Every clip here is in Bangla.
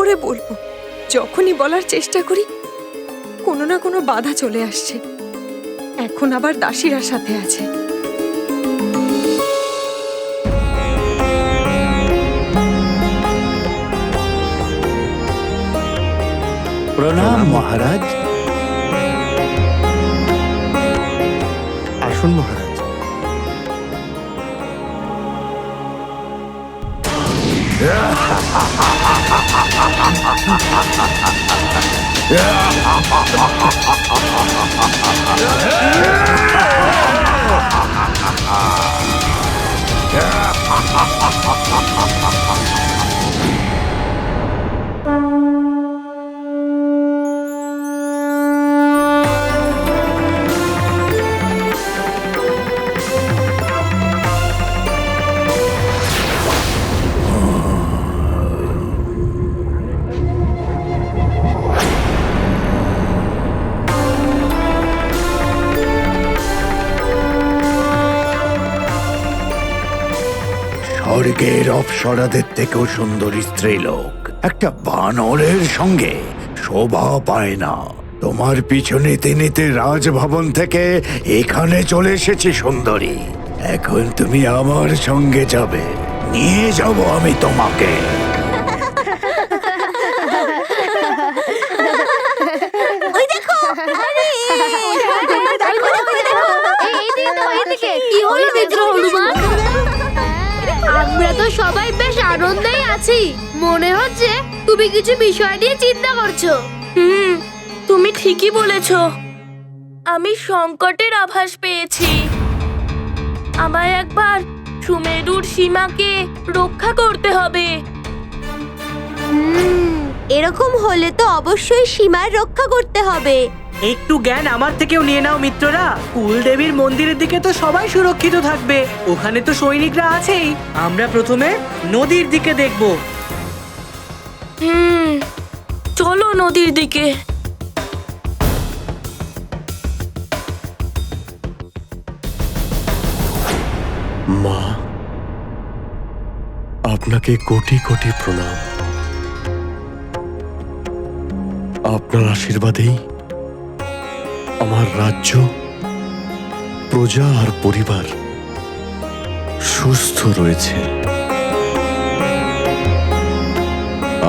করে বলবো? যখনই বলার চেষ্টা করি কোনো না কোনো বাধা চলে আসছে। এখন আবার দাসীরা সাথে আছে। প্রণাম মহারাজ। আসুন মহারাজ। স্বর্গের অপ্সরাদের থেকেও সুন্দরী স্ত্রীলোক একটা বানরের সঙ্গে শোভা পায় না। তোমার পিছু নিতে নিতে রাজভবন থেকে এখানে চলে এসেছি সুন্দরী। এখন তুমি আমার সঙ্গে যাবে, নিয়ে যাব আমি তোমাকে। আমরা তো সবাই বেশ আনন্দেই আছি। মনে হচ্ছে তুমি কিছু বিষয় নিয়ে চিন্তা করছো। তুমি ঠিকই বলেছো। আমি সংকটের আভাস পেয়েছি। আমায় একবার সুমেরুর সীমাকে রক্ষা করতে হবে। এরকম হলে তো অবশ্যই সীমার রক্ষা করতে হবে। একটু জ্ঞান আমার থেকেও নিয়ে নাও মিত্ররা। কুলদেবীর মন্দিরের দিকে তো সবাই সুরক্ষিত থাকবে, ওখানে তো সৈনিকরা আছেই। আমরা প্রথমে নদীর দিকে দেখব। চলো নদীর দিকে। মা, আপনাকে কোটি কোটি প্রণাম। আপনার আশীর্বাদেই আমার রাজ্য, প্রজা আর পরিবার সুস্থ রয়েছে।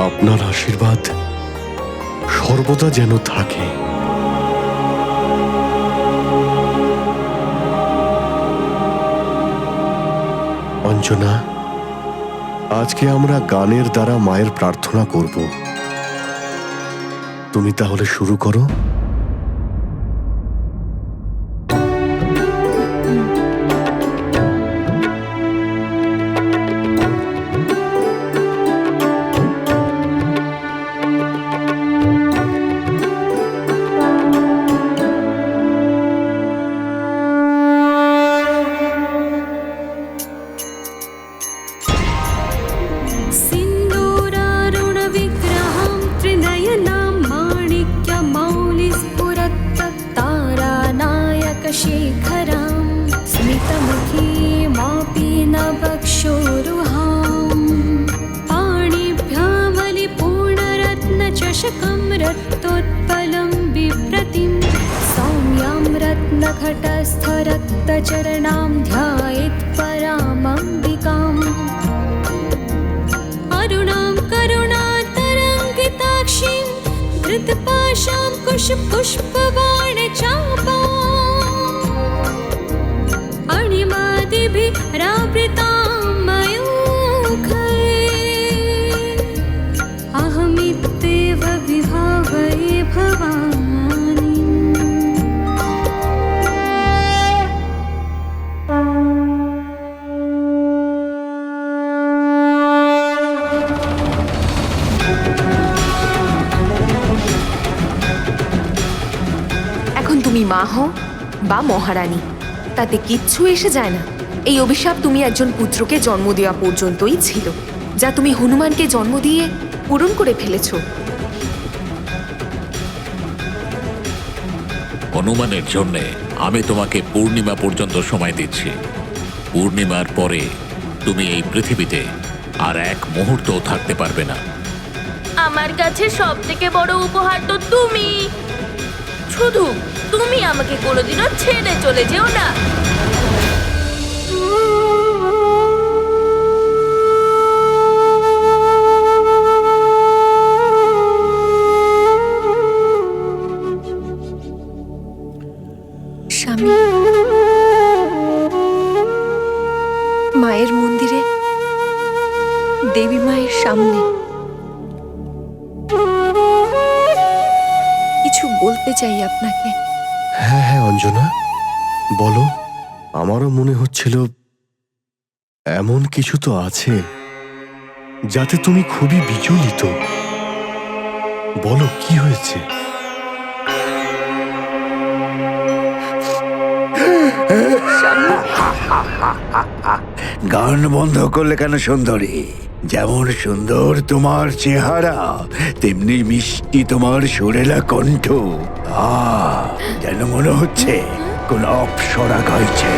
আপনার আশীর্বাদ সর্বদা যেন থাকে। অঞ্জনা, আজকে আমরা গানের দ্বারা মায়ের প্রার্থনা করব। তুমি তাহলে শুরু করো। रक्तोत्पलं बिभ्रतिं सौम्यां रत्नघटस्थरक्तचरणां ध्यायेत् परामम्बिकाम् अरुणां करुणातरङ्गिताक्षीं धृतपाशां कुशपुष्पबाणचापाम् अणिमादिभिरावृतां मयूखैः अहमित्येव विभावये भवानि। এখন তুমি মা হও বা মহারানী, তাতে কিচ্ছু এসে যায় না। এই অভিশাপ তুমি একজন পুত্রকে জন্ম দেওয়া পর্যন্তই ছিল, যা তুমি হনুমানকে জন্ম দিয়ে পূরণ করে ফেলেছো। হনুমানের জন্য আমি তোমাকে পূর্ণিমা পর্যন্ত সময় দিচ্ছি। পূর্ণিমার পরে তুমি এই পৃথিবীতে আর এক মুহূর্তও থাকতে পারবে না। আমার কাছে সব থেকে বড় উপহার তো তুমি। শুধু তুমি আমাকে কোনোদিনও ছেড়ে চলে যেও না। স্বামী, মায়ের মন্দিরে দেবী মায়ের সামনে কিছু বলতে চাই আপনাকে। হ্যাঁ হ্যাঁ অঞ্জনা, বলো। আমারও মনে হচ্ছিল এমন কিছু তো আছে যাতে তুমি খুবই বিচলিত। বলো কি হয়েছে? গান বন্ধ করলে কেন সুন্দরী? যেমন সুন্দর তোমার চেহারা, তেমনি মিষ্টি তোমার সুরেলা কণ্ঠ। যেন মনে হচ্ছে কোন অপ্সরা গাইছে।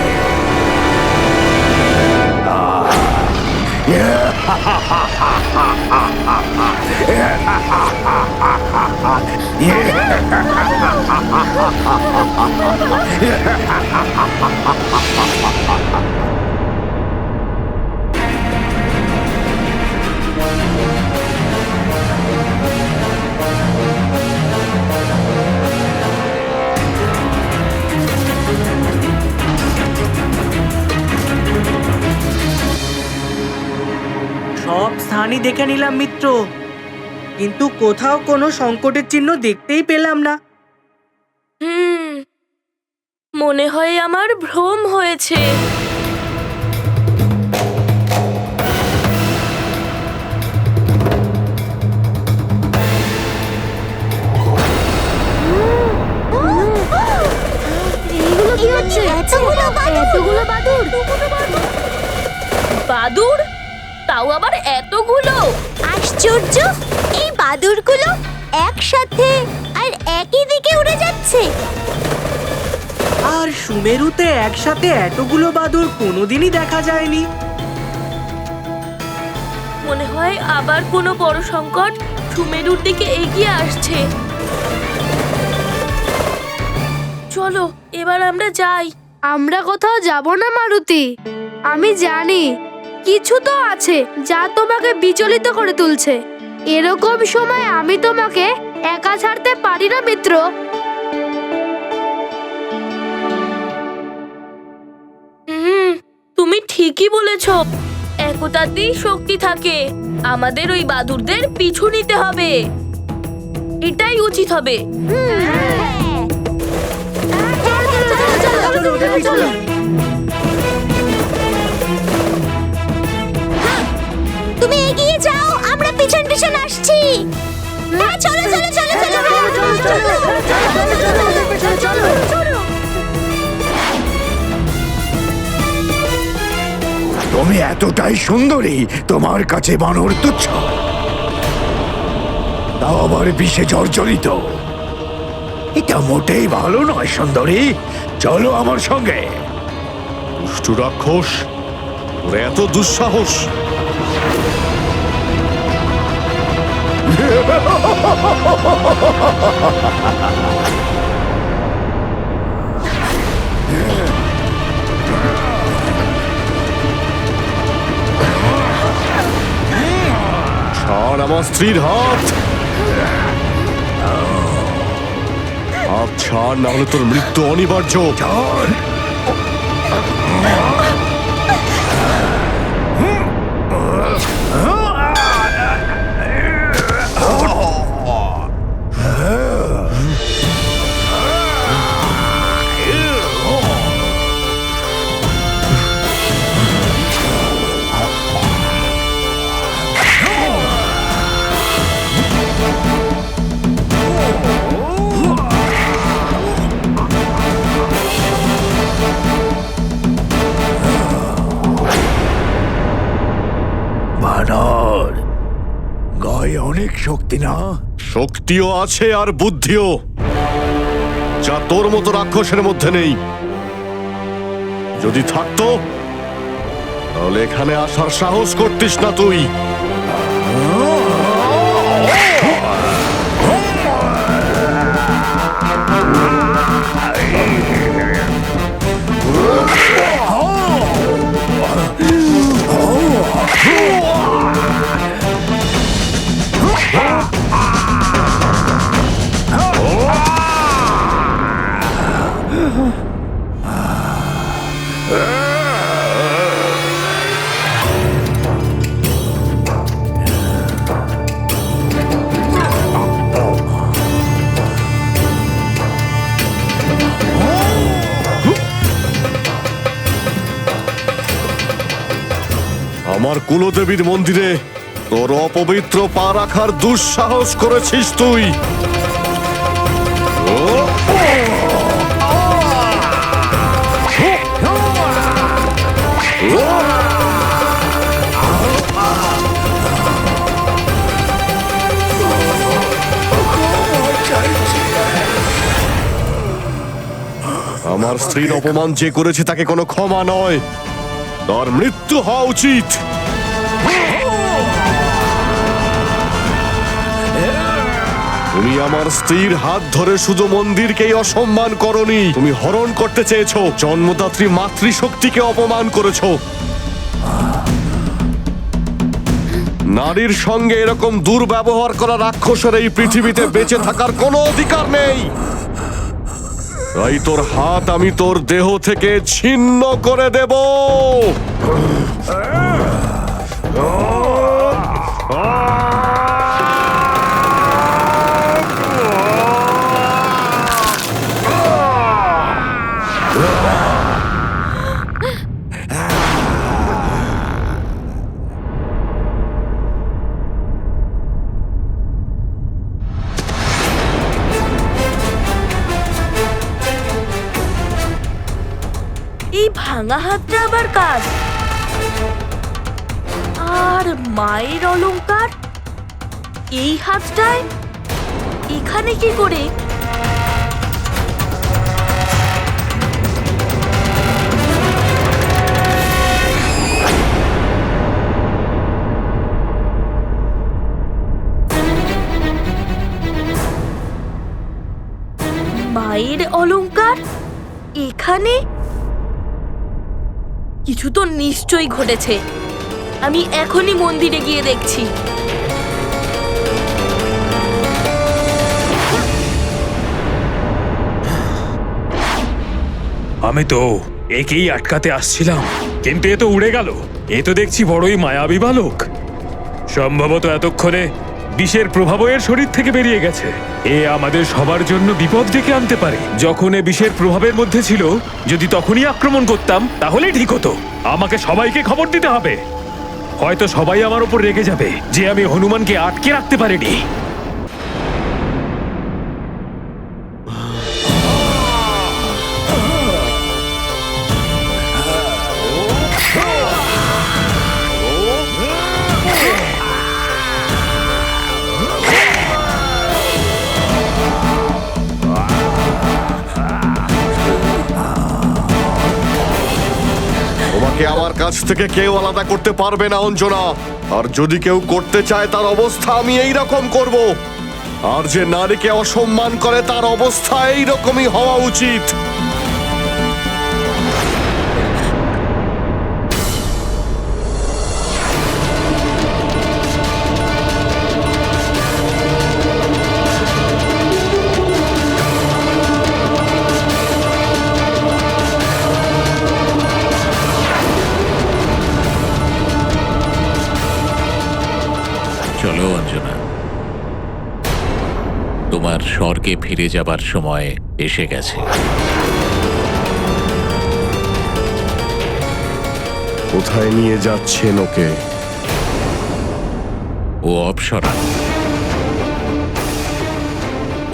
সব স্থানই দেখে নিলাম মিত্র, কিন্তু কোথাও কোনো সংকটের চিহ্ন দেখতেই পেলাম না। মনে হয় আমার ভ্রম হয়েছে। এইগুলো কি হচ্ছে? এতগুলো বাদুড়। বাদুড়? তাও আবার এতগুলো? আশ্চর্য, এই বাদুড়গুলো একসাথে আর একই দিকে উড়ে যাচ্ছে। আর সুমেরুতে একসাথে এতগুলো বাদুড় কোনোদিনই দেখা যায়নি। মনে হয় আবার কোনো বড় সংকট সুমেরুর দিকে এগিয়ে আসছে। চলো এবার আমরা যাই। আমরা কোথাও যাব না মারুতি। আমি জানি কিছু তো আছে যা তোমাকে বিচলিত করে তুলছে। এরকম সময় আমি তোমাকে একা ছাড়তে পারি না মিত্র। তুমি ঠিকই বলেছ, একতাতেই শক্তি থাকে। আমাদের ওই বাদুড়দের পিছু নিতে হবে, এটাই উচিত হবে। তুমি এগিয়ে যাও, আমরা পিছন পিছন আসছি। হ্যাঁ, চলো চলো চলো চলো। তুমি এতটাই সুন্দরী, তোমার কাছে বানর তুচ্ছ, তাও আবার বিষে জর্জরিত। এটা মোটেই ভালো নয় সুন্দরী। চলো আমার সঙ্গে। দুষ্টু রাক্ষস, তোর এত দুঃসাহস! ছাড় আমার স্ত্রীর হাত! হাত ছাড়, না হলে তোর মৃত্যু অনিবার্য। বানর গায়ে অনেক শক্তি না? শক্তিও আছে আর বুদ্ধিও, যা তোর মতো রাক্ষসের মধ্যে নেই। যদি থাকতো তাহলে এখানে আসার সাহস করতিস না তুই। আমার কুলদেবীর মন্দিরে তোর অপবিত্র পা রাখার দুঃসাহস করেছিস তুই। আমার স্ত্রীর অপমান যে করেছে তাকে কোনো ক্ষমা নয়, তার মৃত্যু হওয়া উচিত। তুমি আমার স্ত্রীর হাত ধরে শুধু মন্দিরকেই অসম্মান করনি, তুমি হরণ করতে চেয়েছো, জন্মদাত্রী মাতৃশক্তিকে অপমান করেছো। নারীর সঙ্গে এরকম দুর্ব্যবহার করা রাক্ষসের এই পৃথিবীতে বেঁচে থাকার কোনো অধিকার নেই। তাই তোর হাত আমি তোর দেহ থেকে ছিন্ন করে দেব। এই ভাঙা হাতটা আবার কার? আর মায়ের অলংকার এই হাতটায় এখানে কি করে? মায়ের অলংকার এখানে? কিছু তো নিশ্চয়ই ঘটেছে। আমি এখনই মন্দিরে গিয়ে দেখছি। আমি তো একেই আটকাতে আসছিলাম, কিন্তু এ তো উড়ে গেল। এ তো দেখছি বড়ই মায়াবী বালক। সম্ভবত এতক্ষণে বিষের প্রভাবও এর শরীর থেকে বেরিয়ে গেছে। এ আমাদের সবার জন্য বিপদ ডেকে আনতে পারে। যখন এ বিষের প্রভাবের মধ্যে ছিল, যদি তখনই আক্রমণ করতাম তাহলেই ঠিক হতো। আমাকে সবাইকে খবর দিতে হবে। হয়তো সবাই আমার উপর রেগে যাবে যে আমি হনুমানকে আটকে রাখতে পারিনি। তোমাকে আমার কাছ থেকে কেউ আলাদা করতে পারবে না অঞ্জনা। আর যদি কেউ করতে চায় তার অবস্থা আমি এই রকম করব। আর যে নারীকে অসম্মান করে তার অবস্থা এই রকমই হওয়া উচিত। চলো অঞ্জনা, তোমার স্বর্গে ফিরে যাবার সময় এসে গেছে। কোথায় নিয়ে যাচ্ছেন ওকে? ও অপ্সরা।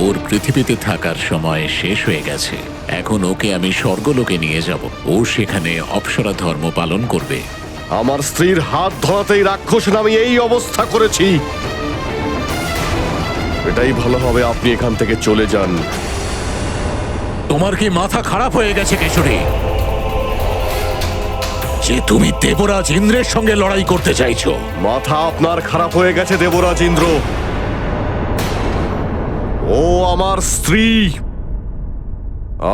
ওর পৃথিবীতে থাকার সময় শেষ হয়ে গেছে। এখন ওকে আমি স্বর্গলোকে নিয়ে যাব। ও সেখানে অপ্সরা ধর্ম পালন করবে। আমার স্ত্রীর হাত ধরাতেই রাক্ষস নামে এই অবস্থা করেছি। এটাই ভালো হবে আপনি এখান থেকে চলে যান। তোমার কি মাথা খারাপ হয়ে গেছে কেশরী? যে তুমি দেবরাজ ইন্দ্রের সঙ্গে লড়াই করতে চাইছো? মাথা আপনার খারাপ হয়ে গেছে দেবরাজ ইন্দ্র। ও আমার স্ত্রী,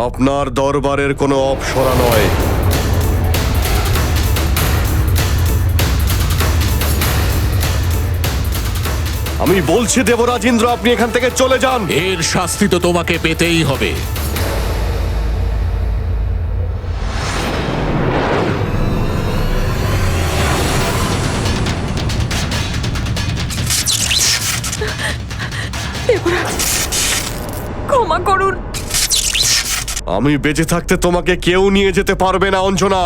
আপনার দরবারের কোনো অপ্সরা নয়। আমি বলছি দেবরাজ ইন্দ্র, আপনি এখান থেকে চলে যান। এর শাস্তি তো তোমাকে পেতেই হবে। ক্ষমা করুন। আমি বেঁচে থাকতে তোমাকে কেউ নিয়ে যেতে পারবে না অঞ্জনা।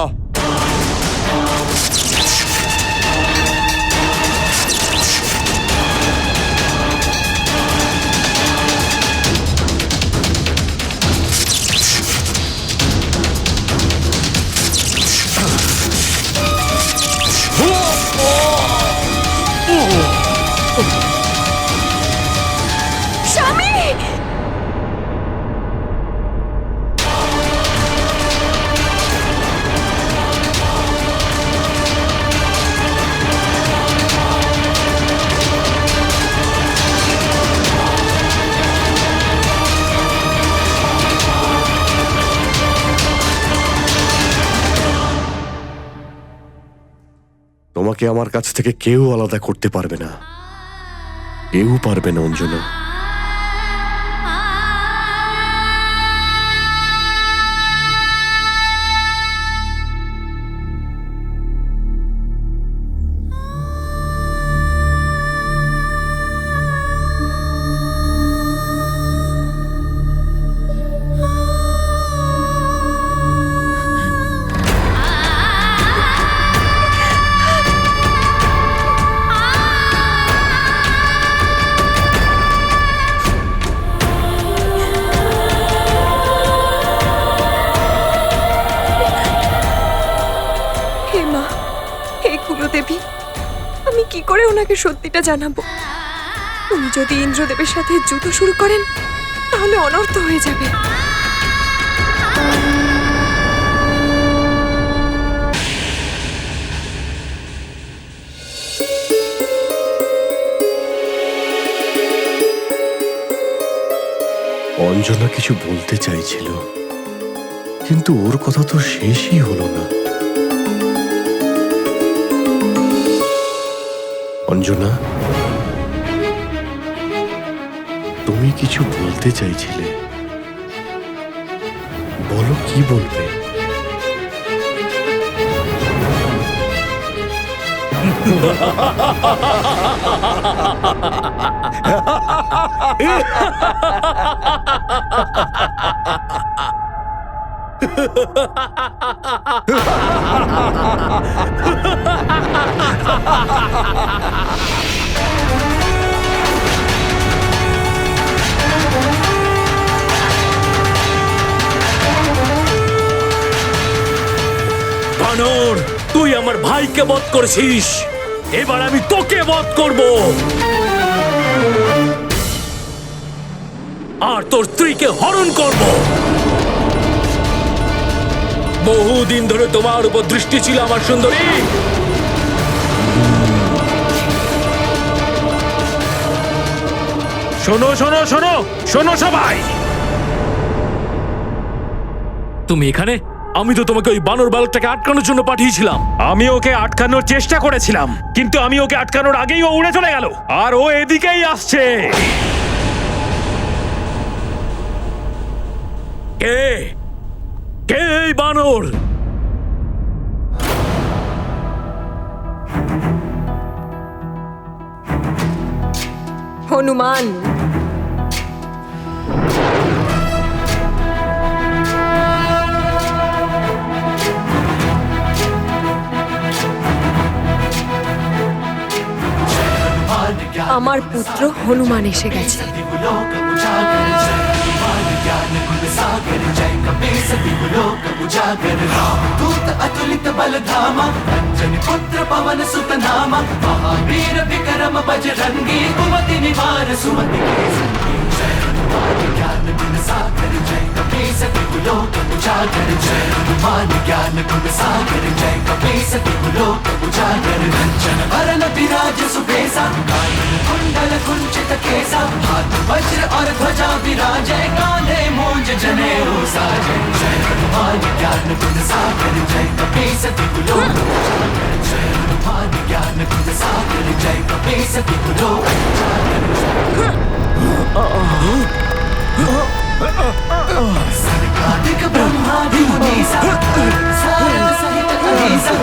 স্বামী! তোমাকে আমার কাছ থেকে কেউ আলাদা করতে পারবে না, কেউ পারবে না অঞ্জনা। হে মা, হে কুলদেবী, আমি কি করে ওনাকে সত্যিটা জানাবো? উনি যদি ইন্দ্রদেবের সাথে যুদ্ধ শুরু করেন তাহলে অনর্থ হয়ে যাবে। অঞ্জনা কিছু বলতে চাইছিল, কিন্তু ওর কথা তো শেষই হলো না। অঞ্জনা, তুমি কিছু বলতে চাইছিলে, বলো কি বলবে? বানর, তুই আমার ভাইকে বধ করেছিস, এবার আমি তোকে বধ করব আর তোর স্ত্রীকে হরণ করব। বহুদিন ধরে তোমার উপর দৃষ্টি ছিল আমার সুন্দরী। শোনো শোনো শোনো শোনো সবাই, তুমি এখানে? আমি তো তোমাকে ওই বানর বালকটাকে আটকানোর জন্য পাঠিয়েছিলাম। আমি ওকে আটকানোর চেষ্টা করেছিলাম, কিন্তু আমি ওকে আটকানোর আগেই ও উড়ে চলে গেল, আর ও এদিকেই আসছে। কে কে এই বানর? হনুমান। আমার পুত্র হনুমান এসে গেছে। अतुलित बल धामा अंजन पुत्र पवन सुत नामा महावीर विक्रम बजरंगी कुमति निवार सुमति के संगी जय हनुमान ज्ञान गुण सागर जय कपीस तिहुलोक उजागर जय हनुमान ज्ञान गुण सागर जय कपीस तिहुलोक उजागर कंचन वरन विराज सुबेसा कानन कुंडल कुंचित केसा हाथ वज्र और ध्वजा विराजय कांधे मूंज जनेऊ साजय जय हनुमान ज्ञान गुण सागर जय कपीस तिहुलोक उजागर जय हनुमान ज्ञान गुण सागर जय कपीस तिहुलोक उजागर सर्वाधिक ब्रह्मादि मुनीसा सारद सहित अहिसा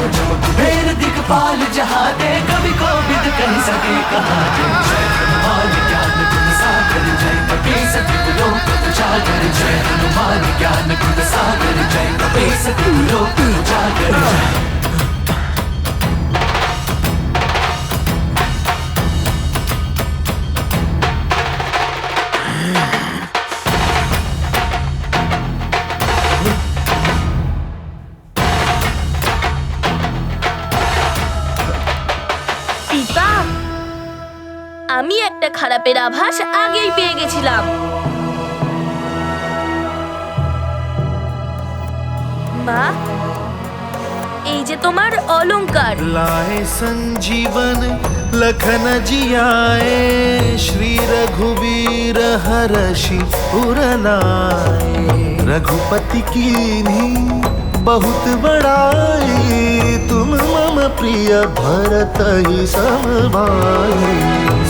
कुबेर दिक्पाल जहाते कवि कोविद कहि सके कहा जय हनुमान ज्ञान गुण सागर जय कपीस तिहुलोक उजागर जय हनुमान ज्ञान गुण सागर जय कपीस तिहुलोक उजागर আমি একটা খারাপের আভাস আগেই পেয়ে গেছিলাম। মা, এই যে তোমার অলংকার। लाए संजीवन लखन जियाए श्री रघुवीर हरषि पुरनाए रघुपति कीन्ही बहुत बड़ाई तुम मम प्रिय भरत ही समभाई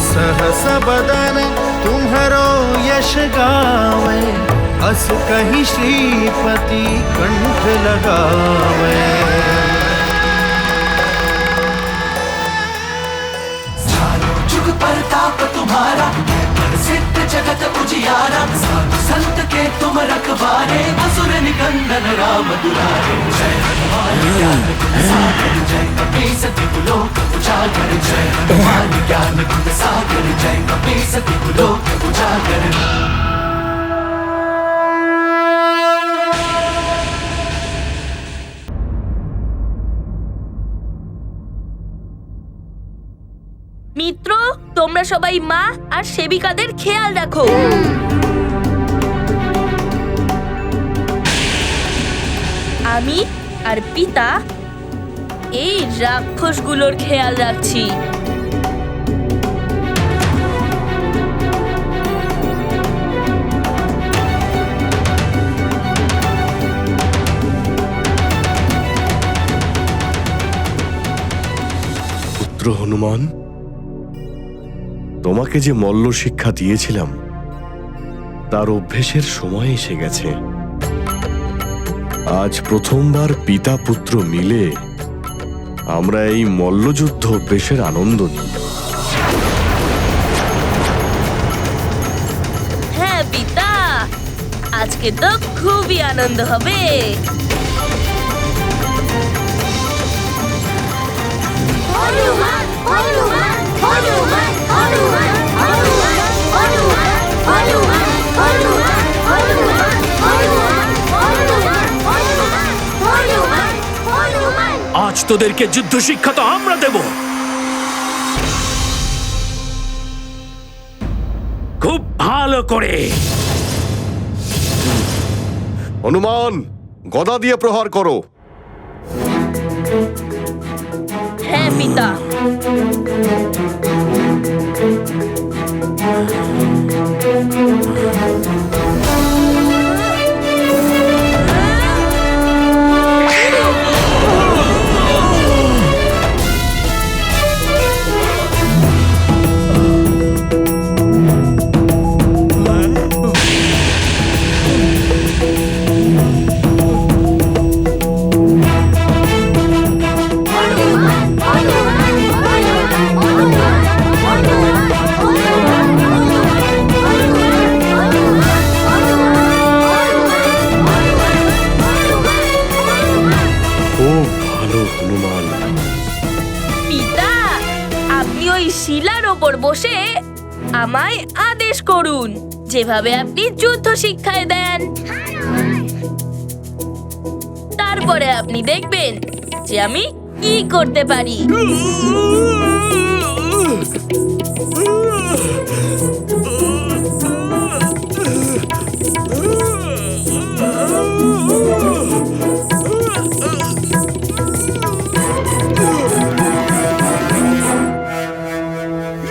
सहस बदन तुम्हरो यश गावे अस कहीं श्रीपति कंठ लगावे जुग परताप तुम्हारा प्रसिद्ध जगत उजियारा साधु संत के तुम रखवारे असुर निकंदन राम दुलारे जय हनुमान ज्ञान गुण सागर जय कपीसति लोक उजागर जय हनुमान ज्ञान गुण सागर जय कपीसति लोक उजागर। মিত্র, তোমরা সবাই মা আর সেবিকাদের খেয়াল রাখো। আমি আর পিতা এই রাক্ষসগুলোর খেয়াল রাখছি। পুত্র হনুমান, তোমাকে যে মল্ল শিক্ষা দিয়েছিলাম তার অভ্যেসের সময় এসে গেছে। আজ প্রথমবার পিতা পুত্র মিলে আমরা এই মল্লযুদ্ধ অভ্যেসের আনন্দ নিই। হ্যাঁ পিতা, আজকে তো খুবই আনন্দ হবে। হনুমান হনুমান হনুমান হনুমান হনুমান হনুমান হনুমান হনুমান হনুমান হনুমান হনুমান হনুমান হনুমান। আজ তোদেরকে যুদ্ধ শিক্ষা তো আমরা দেব। খুব ভালো করে। হনুমান, গদা দিয়ে প্রহার করো। হ্যাঁ পিতা। খুব ভালো হনুমান। পিতা, আপনি ওই শিলার ওপর বসে আমায় আদেশ করুন, যেভাবে আপনি যুদ্ধ শিক্ষায় দেন। তারপরে আপনি দেখবেন যে আমি কি করতে পারি।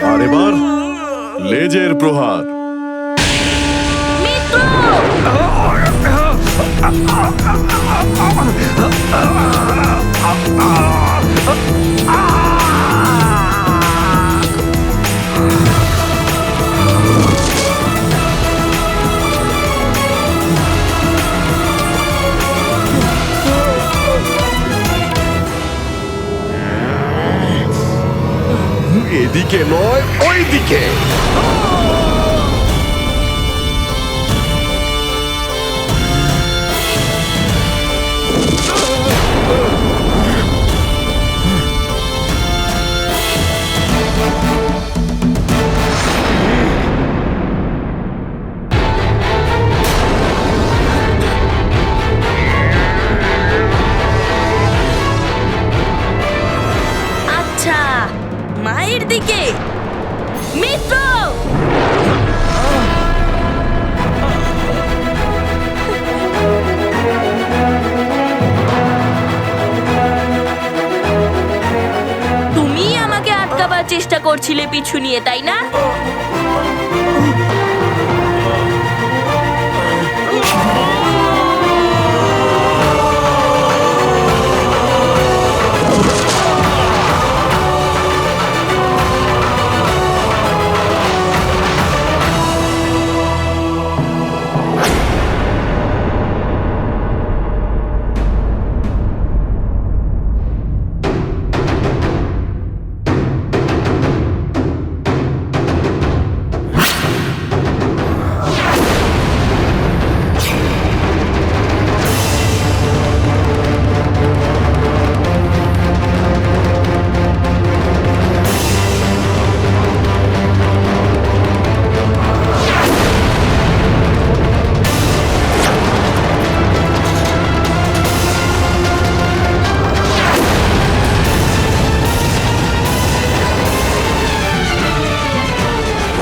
আর এবার লেজের প্রহার। মিত্র, এদিকে নয়, ওই দিকে। আচ্ছা, মায়ের দিকে। মিত্র! তুমি আমাকে আটকাবার চেষ্টা করছিলে পিছু নিয়ে, তাই না?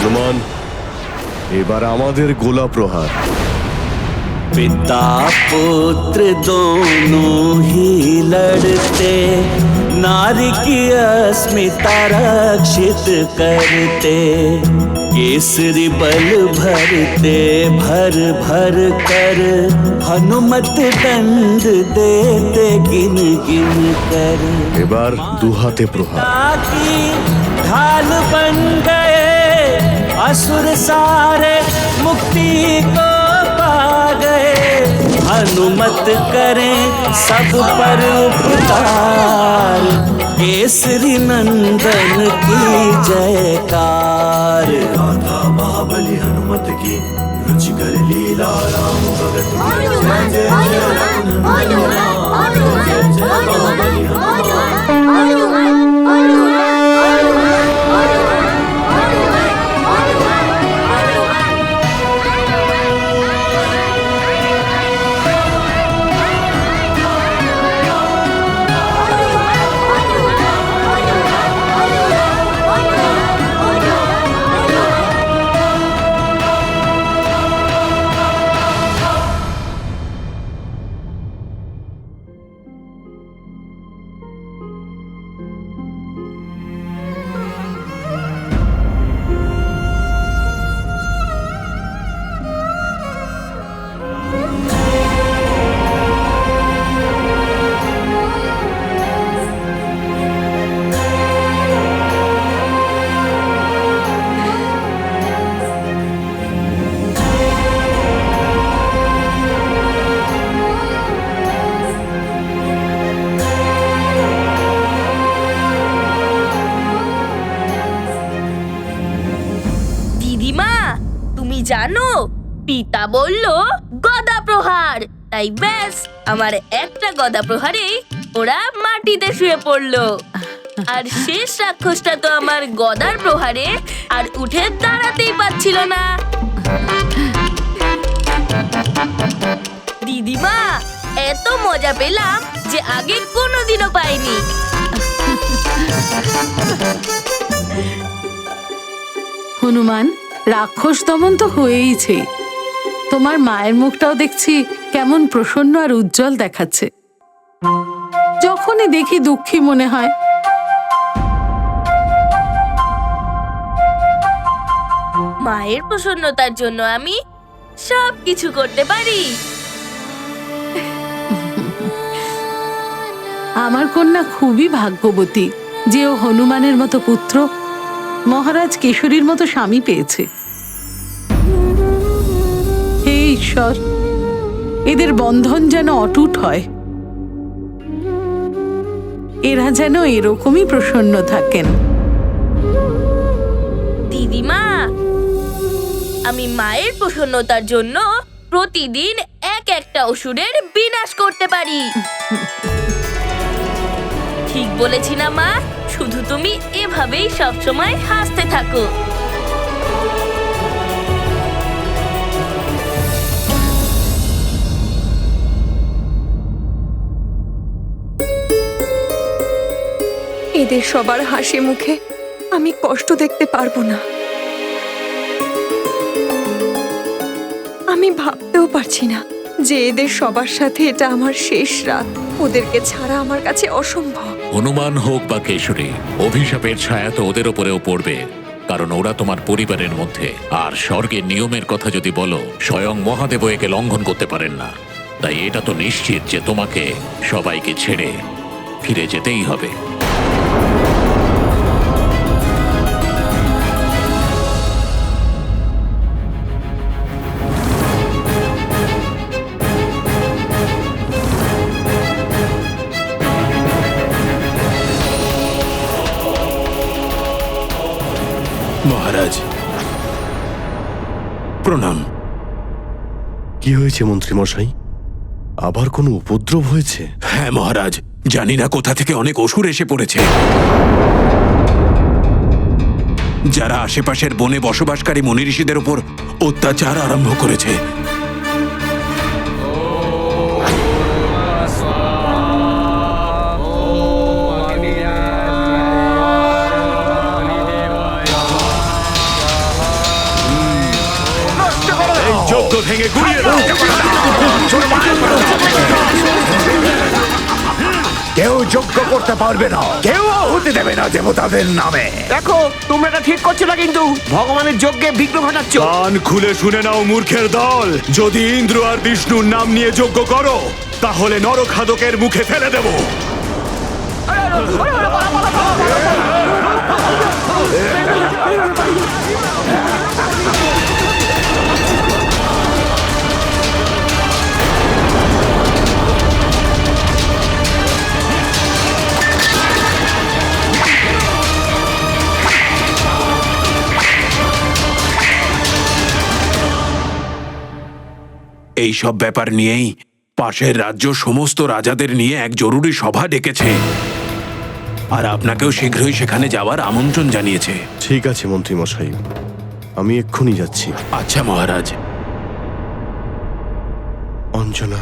হনুমান, এবার আমাদের গোলা প্রহার। पिता पुत्र दोनों ही लड़ते, नारी की अस्मिता रक्षित करते, केसरी बल भरते भर भर कर, हनुमत दंड देते गिन गिन कर। এবার দুহাতে প্রহার। ताकि ढाल बन गए असुर सारे, मुक्ति को पा गए, हनुमत करें सब पर उपकार, केसरी नंदन की जयकार। राधा महाबली हनुमत की रुचिकर लीला, राम भगत জানো, পিতা বলল গদা প্রহার, তাই ব্যাস আমার একটা গদা প্রহারে ওরা মাটিতে শুয়ে পড়লো। আর শেষ রাক্ষসটা তো আমার গদার প্রহারে আর উঠে দাঁড়াতেই পারছিল না। দিদিমা, এত মজা পেলাম যে আগে কোনোদিনও পাইনি। হনুমান, রাক্ষস দমন তো হয়েইছে। তোমার মায়ের মুখটাও দেখছি কেমন প্রসন্ন আর উজ্জ্বল দেখাচ্ছে। যখনই দেখি দুঃখী মনে হয়। মায়ের প্রসন্নতার জন্য আমি সব কিছু করতে পারি। আমার কন্যা খুবই ভাগ্যবতী যে ও হনুমানের মতো পুত্র, মহারাজ কেশরীর মতো স্বামী পেয়েছে। হে ঈশ্বর, এদের বন্ধন যেন অটুট হয়, এরা যেন এরকমই প্রসন্ন থাকেন। দিদিমা, আমি মায়ের প্রসন্নতার জন্য প্রতিদিন এক একটা অসুরের বিনাশ করতে পারি। ঠিক বলেছি না মা? শুধু তুমি এভাবেই সবসময় হাসতে থাকো। এদের সবার হাসি মুখে আমি কষ্ট দেখতে পারবো না। আমি ভাবতেও পারছি না যে এদের সবার সাথে এটা আমার শেষ রাত। ওদেরকে ছাড়া আমার কাছে অসম্ভব। হনুমান হোক বা কেশরী, অভিশাপের ছায়া তো ওদের ওপরেও পড়বে, কারণ ওরা তোমার পরিবারের মধ্যে। আর স্বর্গের নিয়মের কথা যদি বলো, স্বয়ং মহাদেব একে লঙ্ঘন করতে পারেন না। তাই এটা তো নিশ্চিত যে তোমাকে সবাইকে ছেড়ে ফিরে যেতেই হবে। মহারাজ প্রণাম। কি হয়েছে মন্ত্রী মশাই? আবার কোনো উপদ্রব হয়েছে? হ্যাঁ মহারাজ, জানি না কোথা থেকে অনেক অসুর এসে পড়েছে, যারা আশেপাশের বনে বসবাসকারী মুনি ঋষিদের উপর অত্যাচার আরম্ভ করেছে। যজ্ঞ ভেঙে গুড়িয়ে দাও। কেউ যজ্ঞ করতে পারবে না, কেউ হতে দেবে না দেবতাদের নামে। দেখো, তোমরা এটা ঠিক করছো না, কিন্তু ভগবানের যজ্ঞে বিঘ্ন ঘটাচ্ছ। কান খুলে শুনে নাও মূর্খের দল, যদি ইন্দ্র আর বিষ্ণুর নাম নিয়ে যজ্ঞ করো তাহলে নরখাদকের মুখে ফেলে দেব। এই সব ব্যাপার নিয়েই পাশের রাজ্য সমস্ত রাজাদের নিয়ে এক জরুরি সভা ডেকেছে, আর আপনাকেও শীঘ্রই সেখানে যাওয়ার আমন্ত্রণ জানিয়েছে। ঠিক আছে মন্ত্রী মশাই, আমি এক্ষুনি যাচ্ছি। আচ্ছা মহারাজ। অঞ্জনা,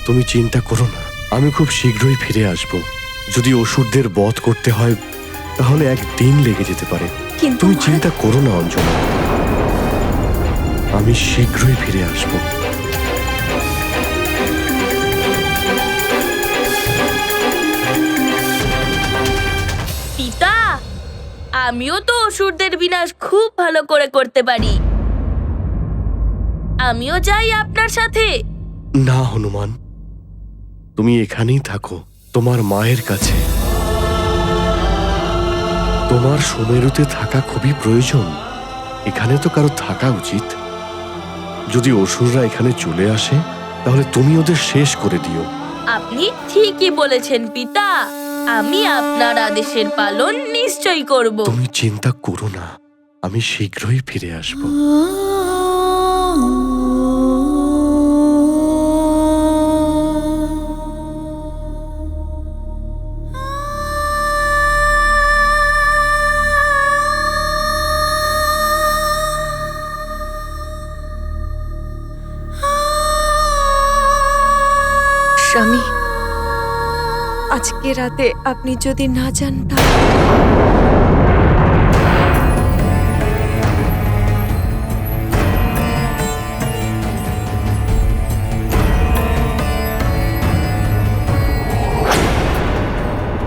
তুমি চিন্তা করো না, আমি খুব শীঘ্রই ফিরে আসব। যদি অসুরদের বধ করতে হয় তাহলে একদিন লেগে যেতে পারে, কিন্তু তুমি চিন্তা করো না অঞ্জনা, আমি শীঘ্রই ফিরে আসব। পিতা, আমিও তো অসুরদের বিনাশ খুব ভালো করে করতে পারি। আমিও যাই আপনার সাথে। না হনুমান, তুমি এখানেই থাকো, তোমার মায়ের কাছে। তোমার সুমেরুতে থাকা খুবই প্রয়োজন, এখানে তো কারো থাকা উচিত। যদি অসুররা এখানে চলে আসে তাহলে তুমি ওদের শেষ করে দিও। আপনি ঠিকই বলেছেন পিতা, আমি আপনার আদেশের পালন নিশ্চয়ই করব। তুমি চিন্তা করো না, আমি শীঘ্রই ফিরে আসব। স্বামী, আজকে রাতে আপনি যদি না যান তাহলে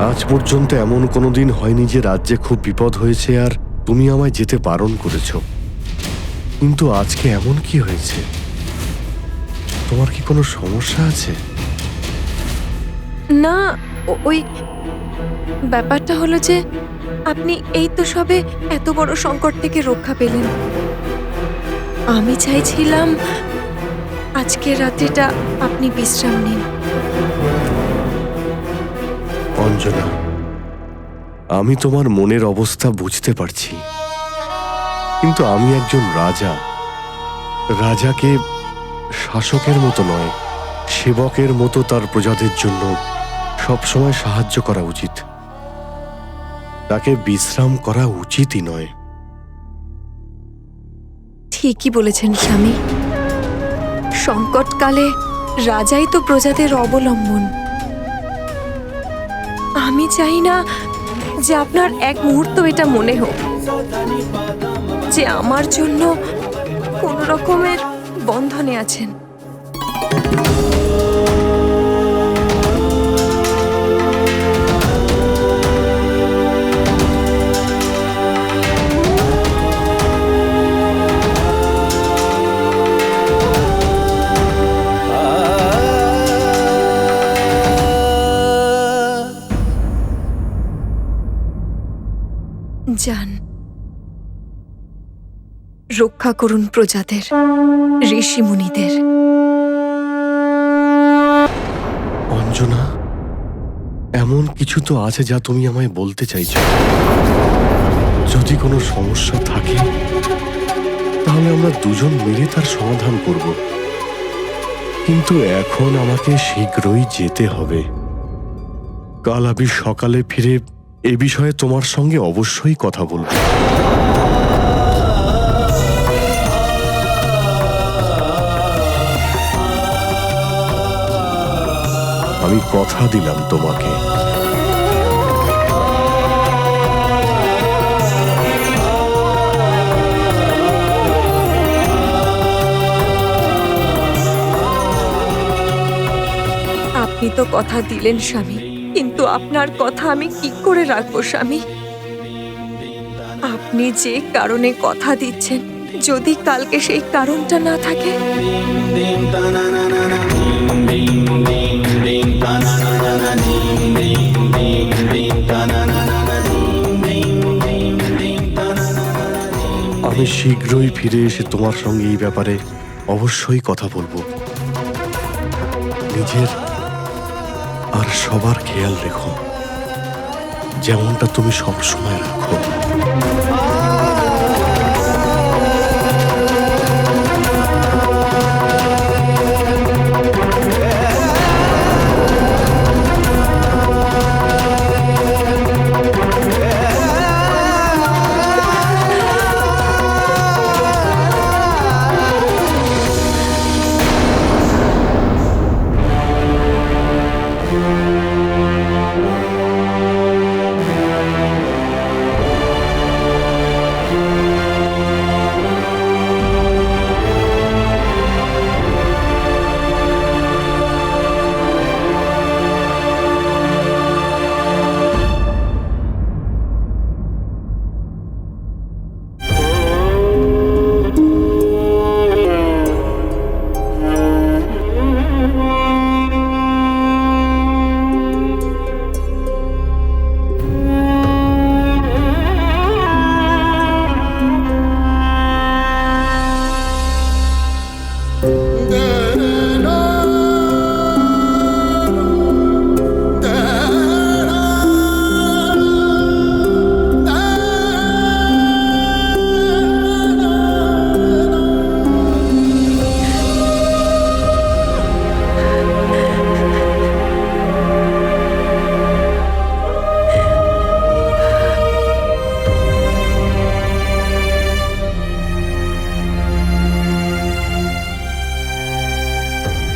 আজ পর্যন্ত এমন কোনোদিন হয়নি যে রাজ্যে খুব বিপদ হয়েছে আর তুমি আমায় যেতে বারণ করেছ, কিন্তু আজকে এমন কি হয়েছে? তোমার কি কোনো সমস্যা আছে? না, ওই ব্যাপারটা হলো যে আপনি এই তো সবে এত বড় সংকট থেকে রক্ষা পেলেন। আমি চাইছিলাম আজকের রাত্রিটা আপনি বিশ্রাম নিন। অঞ্জনা, আমি তোমার মনের অবস্থা বুঝতে পারছি, কিন্তু আমি একজন রাজা। রাজাকে শাসকের মতো নয়, সেবকের মতো তার প্রজাদের জন্য সবসময় সাহায্য করা উচিত, তাকে বিশ্রাম করা উচিতই নয়। ঠিকই বলেছেন স্বামী, সংকটকালে রাজাই তো প্রজাদের অবলম্বন। আমি চাই না যে আপনার এক মুহূর্ত এটা মনে হোক যে আমার জন্য কোন রকমের বন্ধনে আছেন। যান, রক্ষা করুন প্রজাদের, ঋষি মুনিদের। অঞ্জনা, এমন কিছু তো আছে যা তুমি আমায় বলতে চাইছো। যদি কোনো সমস্যা থাকে তাহলে আমরা দুজন মিলে তার সমাধান করব, কিন্তু এখন আমাকে শীঘ্রই যেতে হবে। কাল আমি সকালে ফিরে এ বিষয়ে তোমার সঙ্গে অবশ্যই কথা বলবো। আমি কথা দিলাম তোমাকে। আপনি তো কথা দিলেন স্বামী, কিন্তু আপনার কথা আমি কি করে রাখবো স্বামী? আপনি যে কারণে কথা দিচ্ছেন, যদি কালকে সেই কারণটা না থাকে, আমি শীঘ্রই ফিরে এসে তোমার সঙ্গে এই ব্যাপারে অবশ্যই কথা বলবো। নিজের আর সবার খেয়াল রেখো, যেমনটা তুমি সবসময় রাখো।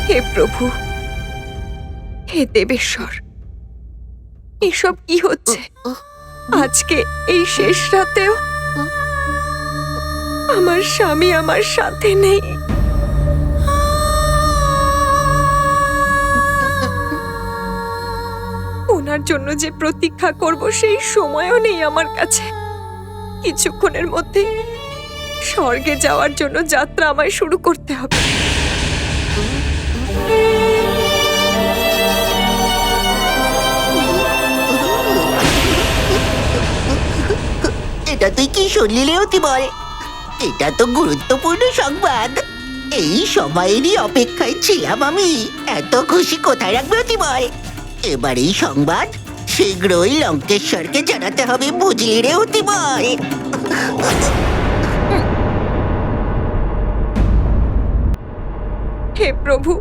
হে প্রভু, হে দেবেশ্বর, এসব কি হচ্ছে? আজকে এই শেষ রাতেও আমার স্বামী আমার সাথে নেই। ওনার জন্য যে প্রতীক্ষা করব সেই সময়ও নেই আমার কাছে। কিছুক্ষণের মধ্যে স্বর্গে যাওয়ার জন্য যাত্রা আমায় শুরু করতে হবে। এটা তুই কি শুনলি অতিবর? এটা তো গুরুত্বপূর্ণ সংবাদ। এই সময়েরই অপেক্ষায় ছিলাম আমি। এত খুশি কোথায় রাখবে অতিবর? এবার এই সংবাদ শীঘ্রই লঙ্কেশ্বরকে জানাতে হবে, বুঝলি রে অতিবর? হে প্রভু,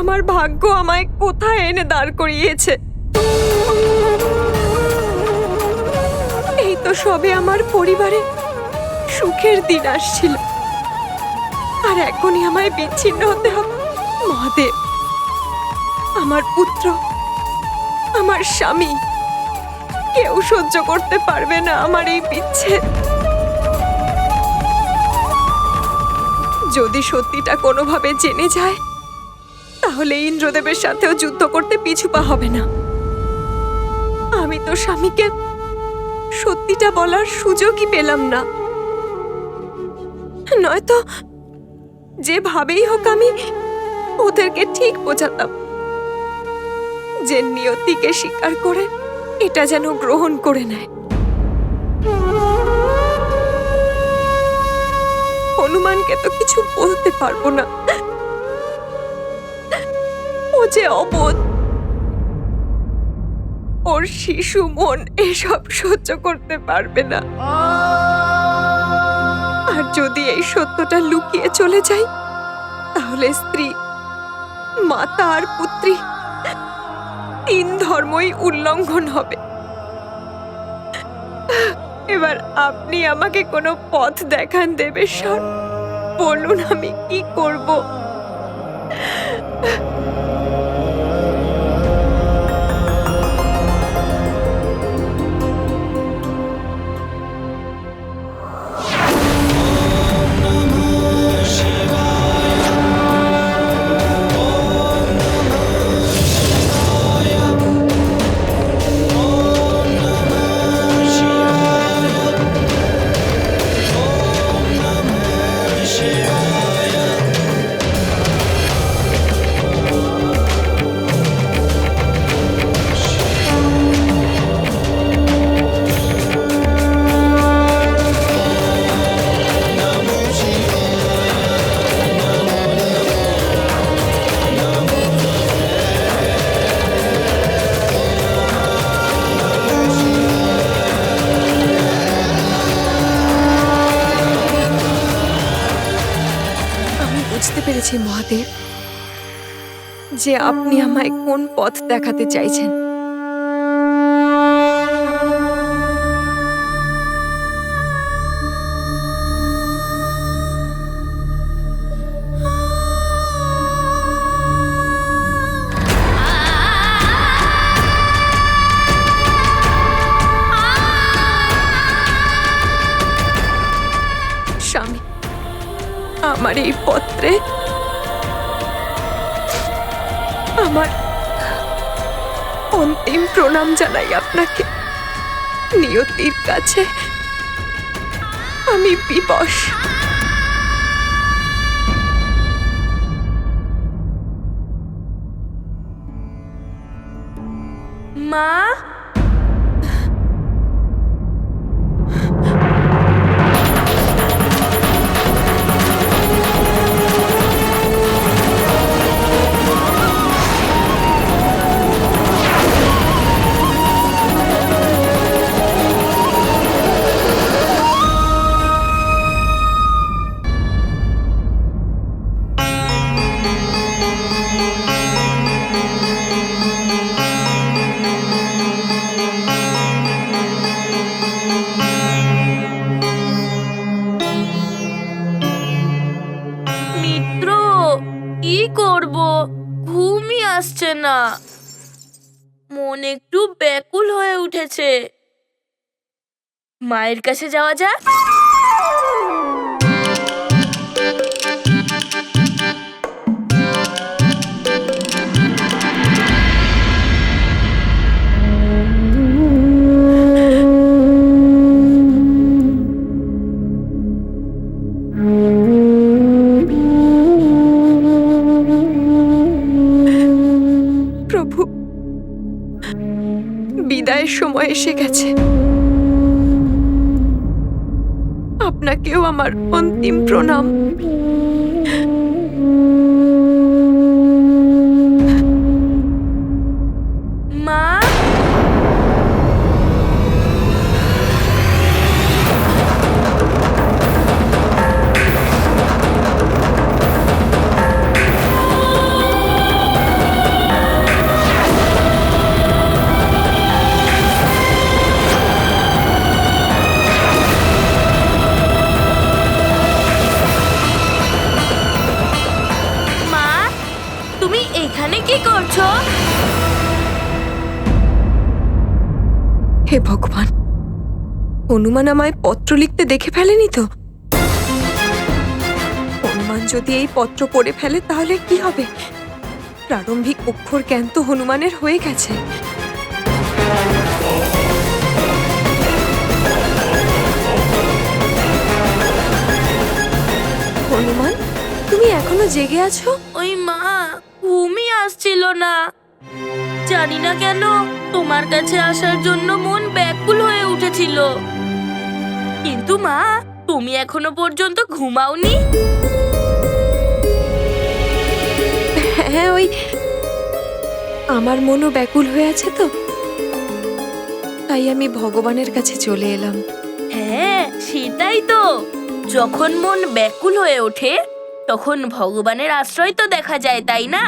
আমার ভাগ্য আমায় কোথায় এনে দাঁড় করিয়েছে। এই তো সবে আমার পরিবারে সুখের দিন আসছিল, আর এখনই আমায় বিচ্ছিন্ন হতে হবে। মহাদেব, আমার পুত্র, আমার স্বামী, কেউ সহ্য করতে পারবে না আমার এই বিচ্ছেদ। যদি সত্যিটা কোনোভাবে জেনে যায় তাহলে ইন্দ্রদেবের সাথেও যুদ্ধ করতে পিছু পা হবে না। আমি তো স্বামীকে সত্যিটা বলার সুযোগই পেলাম না, নয়তো যেভাবেই হোক আমি ওদেরকে ঠিক বোঝাতাম যে নিয়তিকে স্বীকার করে এটা যেন গ্রহণ করে নেয়। হনুমানকে তো কিছু বলতে পারবো না, ও যে অবোধ, ওর শিশু মন এসব সহ্য করতে পারবে না। আর যদি এই সত্যটা লুকিয়ে চলে যাই তাহলে স্ত্রী, মাতা আর পুত্রী 3 ধর্মই উল্লঙ্ঘন হবে। এবার আপনি আমাকে কোনো পথ দেখান দেবেশ্বর, বলুন আমি কি করব? বুঝতে পেরেছি মহাদেব যে আপনি আমায় কোন পথ দেখাতে চাইছেন। স্বামী, আমার এই পত্রে আমার অন্তিম প্রণাম জানাই আপনাকে। নিয়তির কাছে আমি বিবশ। মা, মিত্র, কি করব? ঘুমই আসছে না, মন একটু ব্যাকুল হয়ে উঠেছে। মায়ের কাছে যাওয়া যাক। প্রভু, বিদায়ের সময় এসে গেছে। আপনাকেও আমার অন্তিম প্রণাম। মা, তুমি এখানে কি করছো? হে ভগবান, হনুমান আমায় পত্র লিখতে দেখে ফেলেনি তো? অন্য হনুমান যদি এই পত্র পড়ে ফেলে তাহলে কি হবে? প্রারম্ভিক অক্ষর জ্ঞান তো হনুমানের হয়ে গেছে। হনুমান, তুমি এখনো জেগে আছো? ওই মা, ঘুমই আসছিল না। জানি না কেন তোমার কাছে আসার জন্য মন ব্যাকুল হয়ে উঠেছিল। কিন্তু মা, তুমি এখনো পর্যন্ত ঘুমাওনি? হ্যাঁ, ওই আমার মনও ব্যাকুল হয়ে আছে তো, তাই আমি ভগবানের কাছে চলে এলাম। হ্যাঁ, সেটাই তো। যখন মন ব্যাকুল হয়ে ওঠে তখন ভগবানের আশ্রয় তো দেখা যায়, তাই না?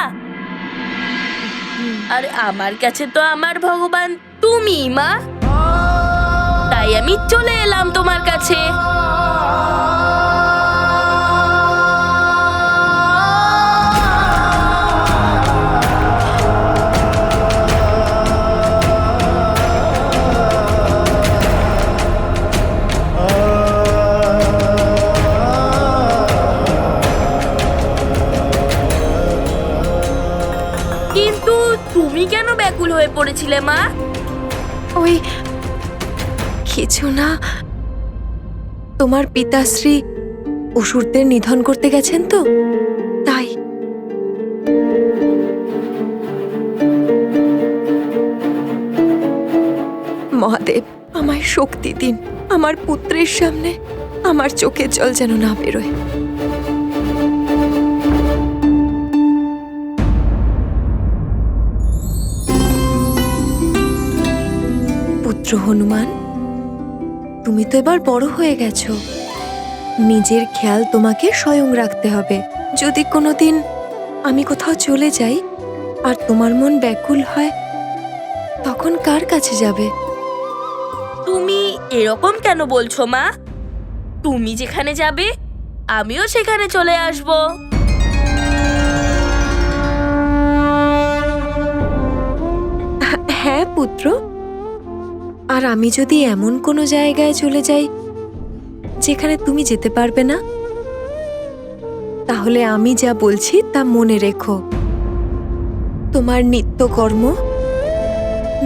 আর আমার কাছে তো আমার ভগবান তুমি, মা। তাই আমি চলে এলাম তোমার কাছে। কিন্তু তুমি কেন ব্যাকুল হয়ে পড়েছিলে, মা? ওই কিছু না, তোমার পিতাশ্রী অসুরদের নিধন করতে গেছেন তো, তাই। মহাদেব, আমায় শক্তি দিন। আমার পুত্রের সামনে আমার চোখের জল যেন না বেরোয়। পুত্র হনুমান, তুমি তো এবার বড় হয়ে গেছো। নিজের খেয়াল তোমাকে স্বয়ং রাখতে হবে। যদি কোনোদিন আমি কোথাও চলে যাই আর তোমার মন ব্যাকুল হয়, তখন কার কাছে যাবে? তুমি এরকম কেন বলছো, মা? তুমি যেখানে যাবে আমিও সেখানে চলে আসব। হ্যাঁ পুত্র, আর আমি যদি এমন কোনো জায়গায় চলে যাই যেখানে তুমি যেতে পারবে না, তাহলে আমি যা বলছি তা মনে রেখো। তোমার নিত্যকর্ম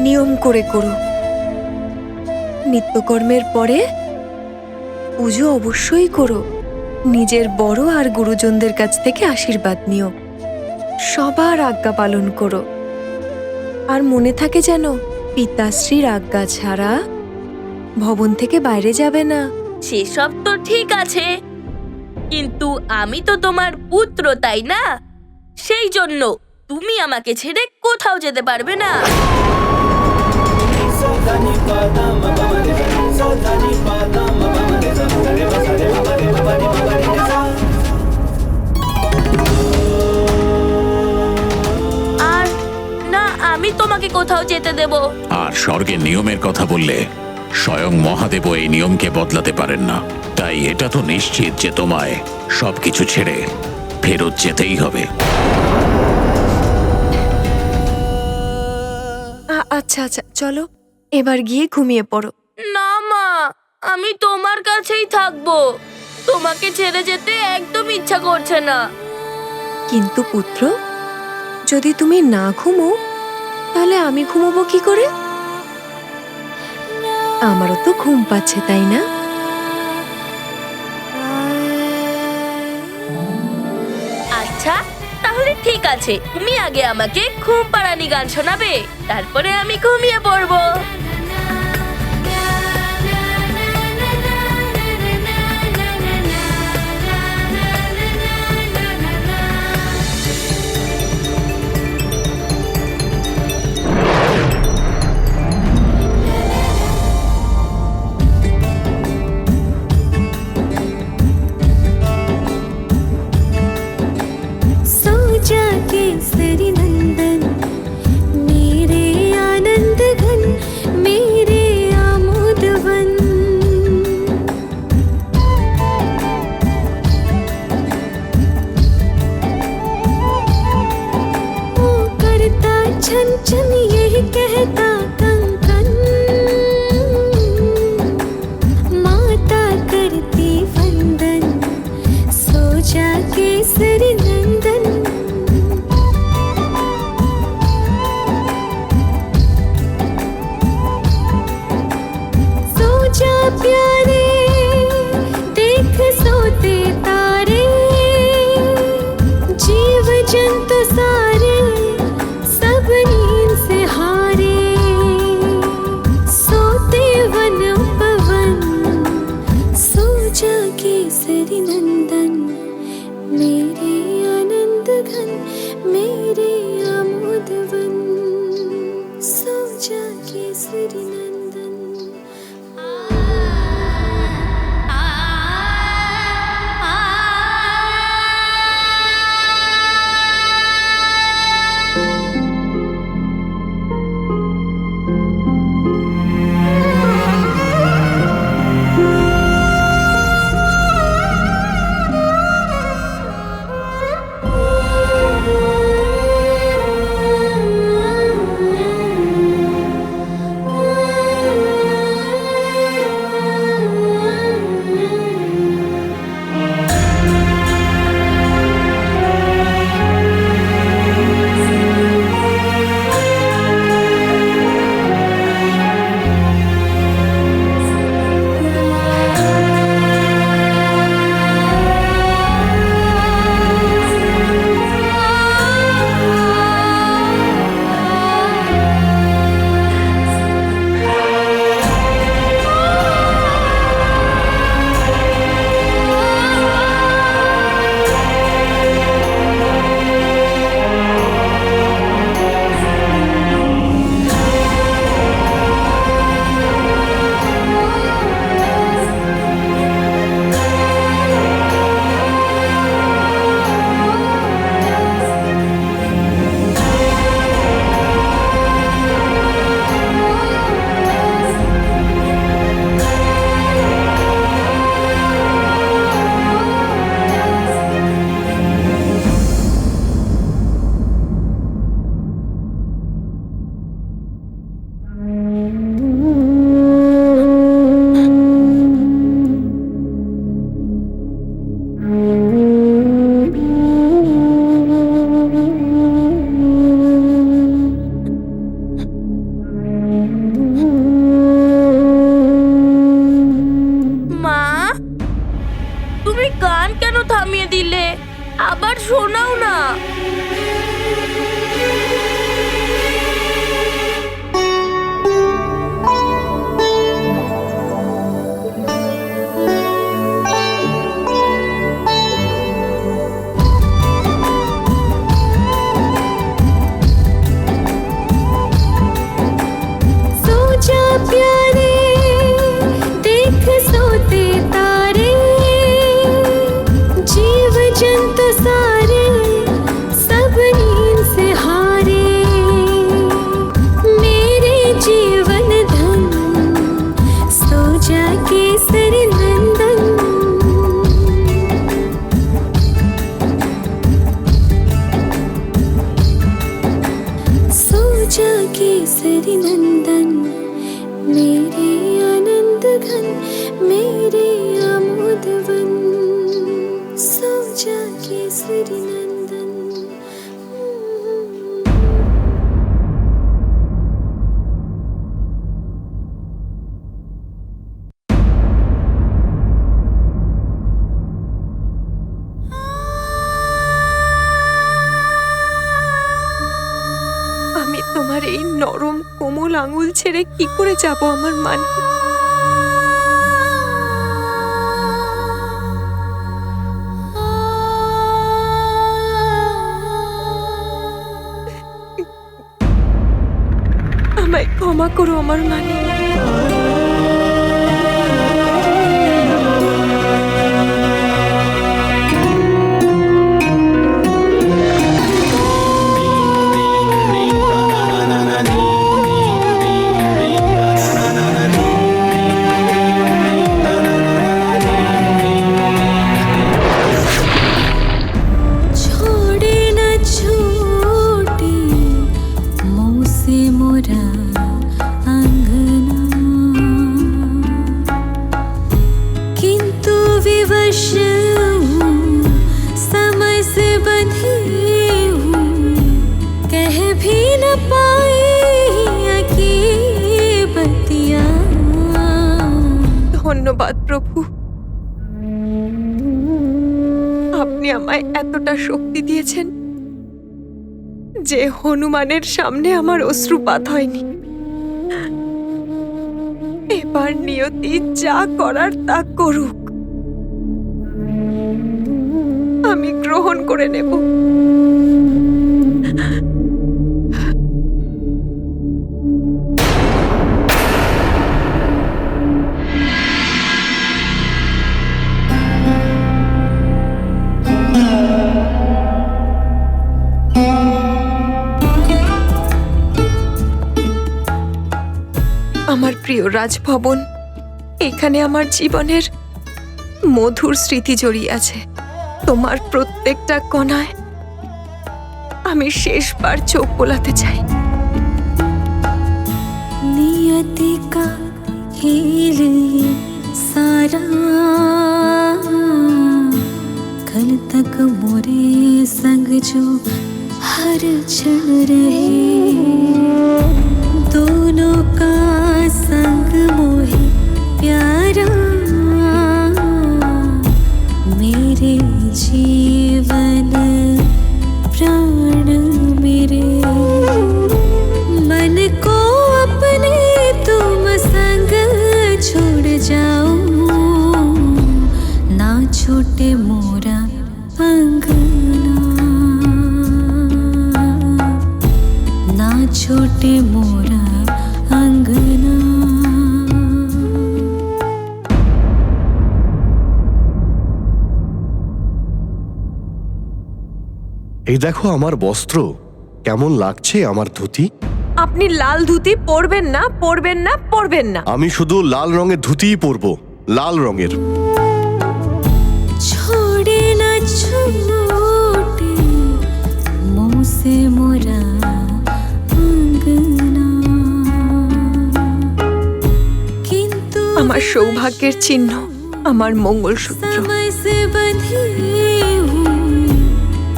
নিয়ম করে করো। নিত্যকর্মের পরে পুজো অবশ্যই করো। নিজের বড় আর গুরুজনদের কাছ থেকে আশীর্বাদ নিও। সবার আজ্ঞা পালন করো। আর মনে থাকে যেন পিতাশ্রীর আজ্ঞা ছাড়া ভবন থেকে বাইরে যাবে না। সেসব তো ঠিক আছে, কিন্তু আমি তো তোমার পুত্র, তাই না? সেই জন্য তুমি আমাকে ছেড়ে কোথাও যেতে পারবে না। আর না, আমি তোমাকে কোথাও যেতে দেব। আর স্বর্গের নিয়মের কথা বললে স্বয়ং মহাদেবও এই নিয়মকে বদলাতে পারেন না। তাই এটা তো নিশ্চিত যে তোমায় সবকিছু ছেড়ে ফেরত যেতেই হবে। আচ্ছা আচ্ছা, চলো এবার গিয়ে ঘুমিয়ে পড়ো। না মা, আমি তোমার কাছেই থাকবো। তোমাকে ছেড়ে যেতে একদম ইচ্ছা করছে না। কিন্তু পুত্র, যদি তুমি না ঘুমো তাহলে আমি ঘুমোবো কি করে? আমারও তো ঘুম পাচ্ছে, তাই না? আচ্ছা, তাহলে ঠিক আছে, তুমি আগে আমাকে ঘুম পাড়ানি গান শোনাবে, তারপরে আমি ঘুমিয়ে পড়বো। केसरी नंदन मेरे आनंद घन केसरी नंदन सो जा प्यारे देख सोते तारे जीव जंतु सारे सब नींद से हारे सोते वन पवन सो जा केसरी नंदन मेरे आनंद घन मेरे आमोद वन सो जा केसरी नंदन মা তুমি গান কেন থামিয়ে দিলে আবার শোনাও না सो जा प्यारे देख सोते तारे जीव जंतु सारे सब नींद से हारे मेरे जीवन धन सो जा केसरी नंदन सो जा केसरी नंदन मेरे आनंद घन मेरे आमोद वन सो जा केसरी नंदन আমি তোমার এই নরম কোমল আঙুল ছেড়ে কি করে যাব আমার মানে আমায় ক্ষমা করো আমার মানে बंधी हूँ कह भी न पाई की बतिया। ধন্যবাদ প্রভু, আপনি আমায় এতটা শক্তি দিয়েছেন যে হনুমানের সামনে আমার অশ্রুপাত হয়নি। এবার নিয়তি যা করার তা করুক, আমি গ্রহণ করে নেব। আমার প্রিয় রাজভবন, এখানে আমার জীবনের মধুর স্মৃতি জড়িয়ে আছে। তোমার প্রত্যেকটা কণায় আমি শেষবার চোখ বোলাতে চাই। नियति का खेल ये सारा कल तक मोरे संग जो हर क्षण रहे, दोनों का संग मोहे प्यारा मेरे जीवन प्राण मेरे। मन को अपने तुम संग छोड़ जाओ, ना छोटे मोरा अंगना, ना छोटे मोरा अंगना। এই দেখো আমার বস্ত্র, কেমন লাগছে আমার ধুতি? আপনি লাল ধুতি পরবেন না, পরবেন না, পরবেন না। আমি শুধু লাল রঙের ধুতিই পরবো, লাল রঙের। छोड़े न छोटे मुँह से मोरा अंगना, किंतु আমার সৌভাগ্যের চিহ্ন আমার মঙ্গলসূত্র। समय से बंधी हूँ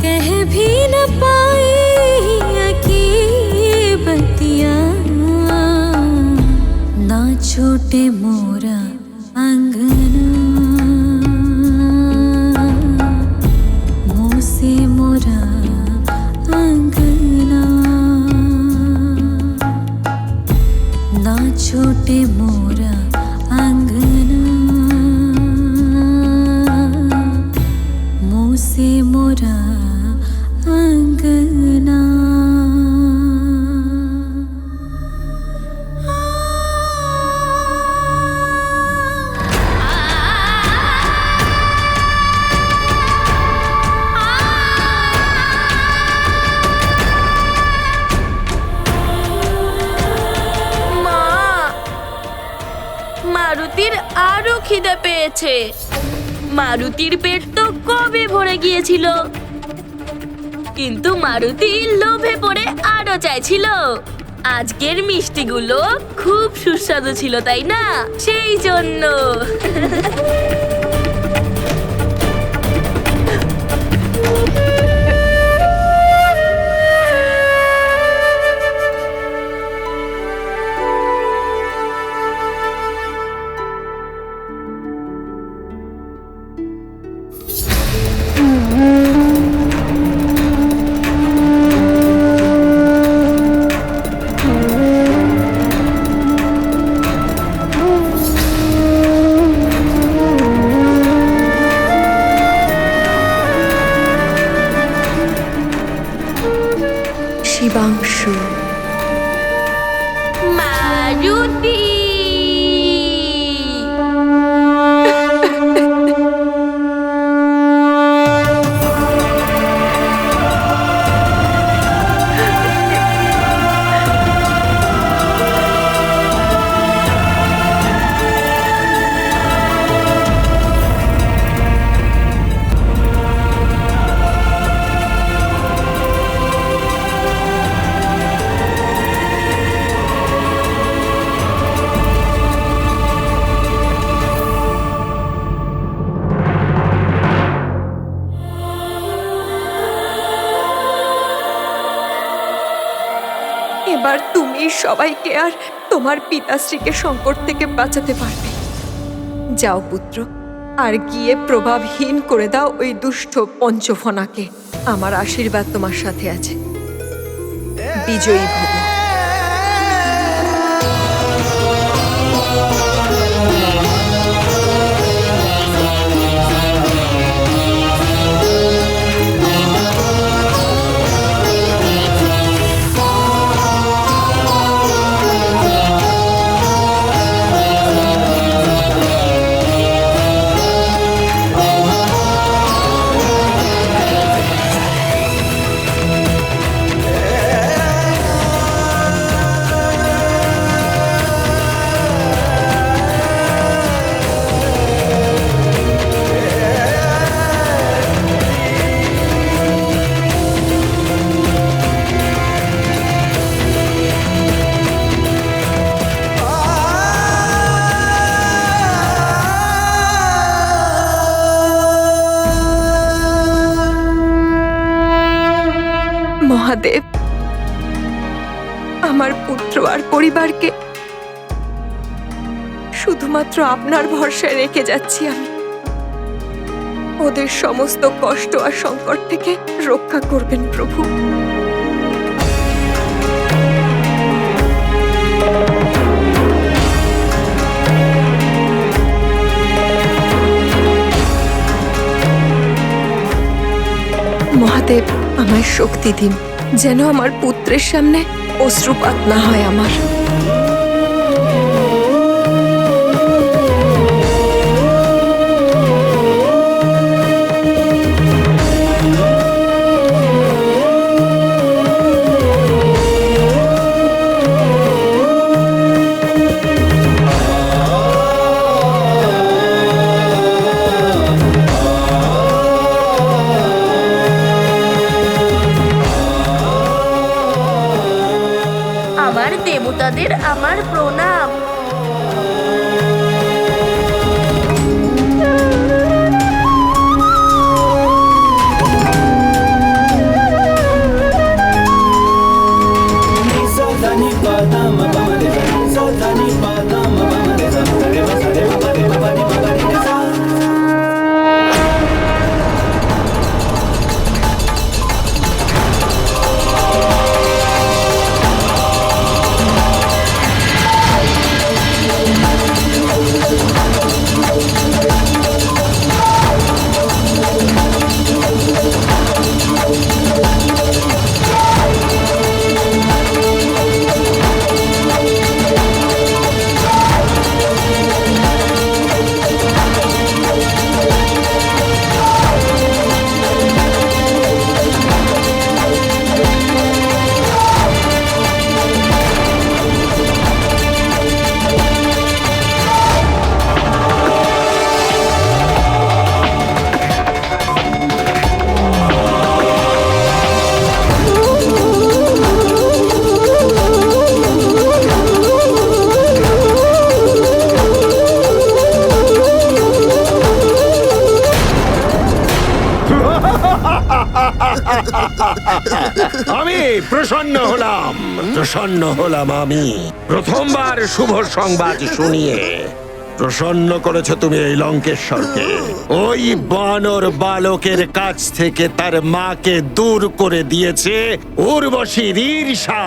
कह भी न पाई की बतिया, ना छोटे मोरा अंगना, मुँह से मोरा अंगना, ना छोटे मोरा अंगना, मुँह से मोरा अंगना। মা, মারুতির আরো খিদে পেয়েছে। মারুতির পেট তো কবে ভরে গিয়েছিল, কিন্তু মারুতি লোভে পড়ে আরো চাইছিল। আজকের মিষ্টিগুলো খুব সুস্বাদু ছিল, তাই না? সেই জন্য সবাইকে আর তোমার পিতাশ্রীকে সংকট থেকে বাঁচাতে পারবে। যাও পুত্র, আর গিয়ে প্রভাবহীন করে দাও ওই দুষ্ট পঞ্চফনাকে। আমার আশীর্বাদ তোমার সাথে আছে। বিজয়ী ভব। মহাদেব, আমার পুত্র আর পরিবারকে শুধুমাত্র আপনার ভরসায় রেখে যাচ্ছি আমি। ওদের সমস্ত কষ্ট আর সংকট থেকে রক্ষা করবেন প্রভু। মহাদেব, আমায় শক্তি দিন, যেন আমার পুত্রের সামনে অশ্রুপাত না হয় আমার। আমার দেবতাদের আমার প্রণাম। আমি প্রসন্ন হলাম আমি প্রথমবার শুভ সংবাদ শুনিয়ে। প্রসন্ন করেছ তুমি এই লঙ্কেশ্বরকে, ওই বানর বালকের কাছ থেকে তার মাকে দূর করে দিয়েছে উর্বশীর ঈর্ষা।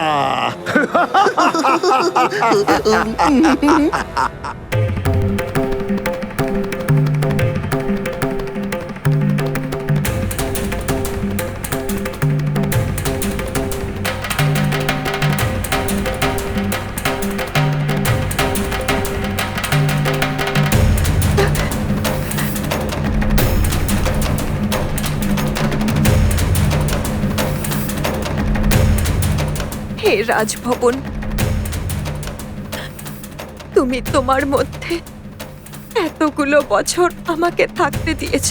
হে রাজভবন, তুমি তোমার মধ্যে এতগুলো বছর আমাকে থাকতে দিয়েছ।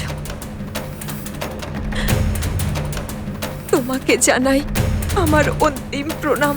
তোমাকে জানাই আমার অন্তিম প্রণাম।